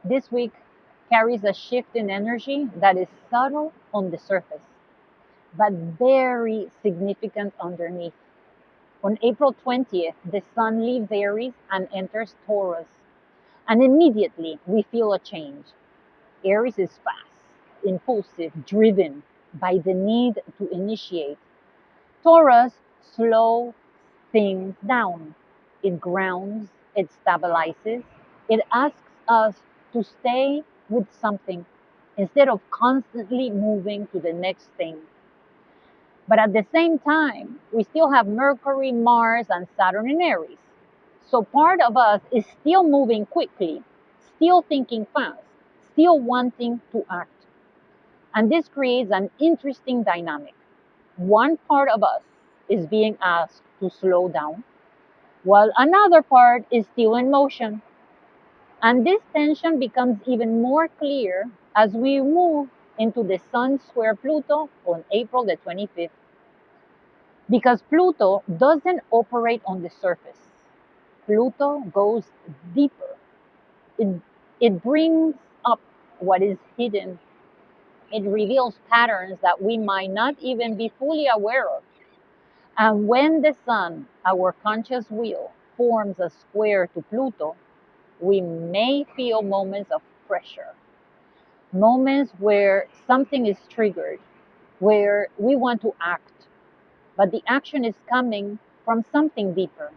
This week carries a shift in energy that is subtle on the surface, but very significant underneath. On April 20th, the sun leaves Aries and enters Taurus, and immediately we feel a change. Aries is fast, impulsive, driven by the need to initiate. Taurus slows things down. It grounds, it stabilizes, it asks us to stay with something instead of constantly moving to the next thing. But at the same time, we still have Mercury, Mars, and Saturn in Aries. So part of us is still moving quickly, still thinking fast, still wanting to act. And this creates an interesting dynamic. One part of us is being asked to slow down, while another part is still in motion. And this tension becomes even more clear as we move into the Sun square Pluto on April the 25th. Because Pluto doesn't operate on the surface, Pluto goes deeper. It, it brings up what is hidden. It reveals patterns that we might not even be fully aware of. And when the Sun, our conscious wheel, forms a square to Pluto, we may feel moments of pressure, moments where something is triggered, where we want to act, but the action is coming from something deeper,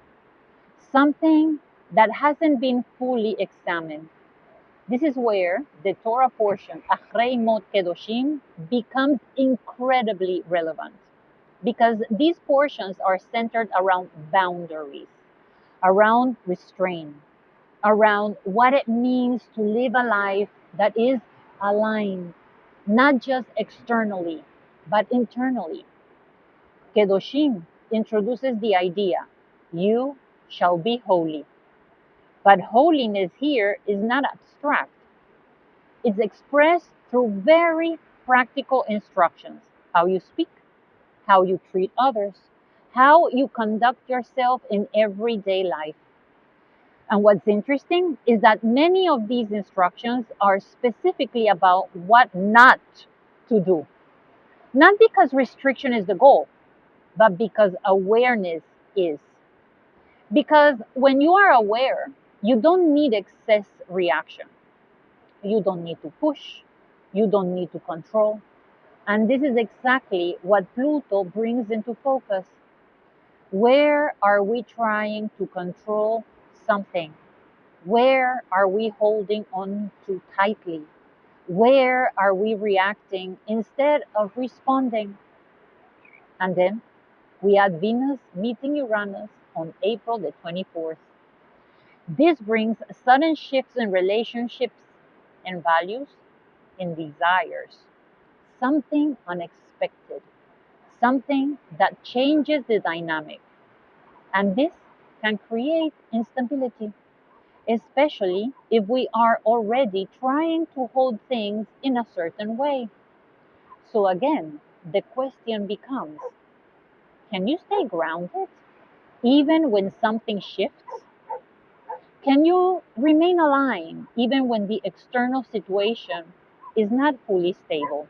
something that hasn't been fully examined. This is where the Torah portion, Achrei Mot Kedoshim, becomes incredibly relevant because these portions are centered around boundaries, around restraint, around what it means to live a life that is aligned, not just externally, but internally. Kedoshim introduces the idea, you shall be holy. But holiness here is not abstract. It's expressed through very practical instructions. How you speak, how you treat others, how you conduct yourself in everyday life. And what's interesting is that many of these instructions are specifically about what not to do. Not because restriction is the goal, but because awareness is. Because when you are aware, you don't need excess reaction. You don't need to push. You don't need to control. And this is exactly what Pluto brings into focus. Where are we trying to control something? Where are we holding on too tightly? Where are we reacting instead of responding? And then we add Venus meeting Uranus on April the 24th. This brings sudden shifts in relationships and values and desires. Something unexpected, something that changes the dynamic. And this can create instability, especially if we are already trying to hold things in a certain way. So again, the question becomes, can you stay grounded even when something shifts? Can you remain aligned even when the external situation is not fully stable?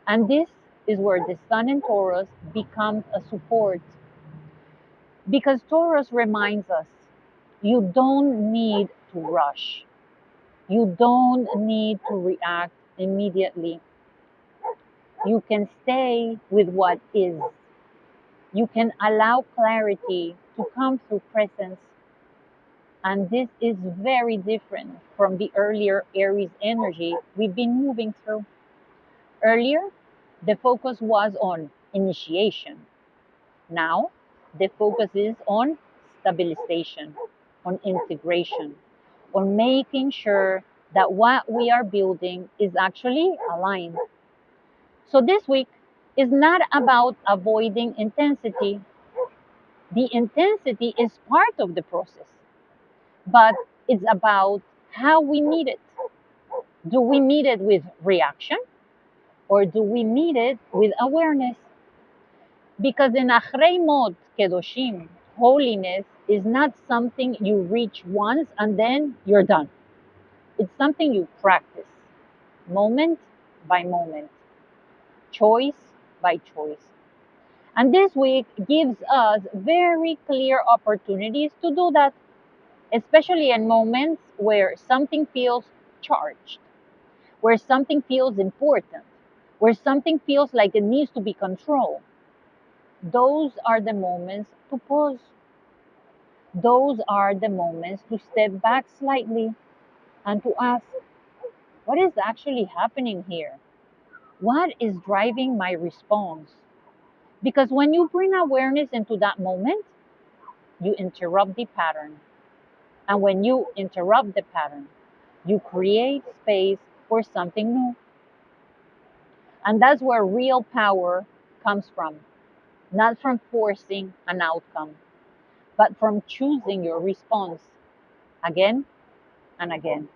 And this is where the Sun in Taurus becomes a support because Taurus reminds us you don't need to rush. You don't need to react immediately. You can stay with what is. You can allow clarity to come through presence. And this is very different from the earlier Aries energy we've been moving through. Earlier, the focus was on initiation. Now, the focus is on stabilization, on integration, on making sure that what we are building is actually aligned. So this week is not about avoiding intensity. The intensity is part of the process, but it's about how we meet it. Do we meet it with reaction or do we meet it with awareness? Because in Achrei Mot Kedoshim, holiness is not something you reach once and then you're done. It's something you practice moment by moment, choice by choice. And this week gives us very clear opportunities to do that, especially in moments where something feels charged, where something feels important, where something feels like it needs to be controlled. Those are the moments to pause. Those are the moments to step back slightly and to ask, what is actually happening here? What is driving my response? Because when you bring awareness into that moment, you interrupt the pattern. And when you interrupt the pattern, you create space for something new. And that's where real power comes from, not from forcing an outcome, but from choosing your response again and again.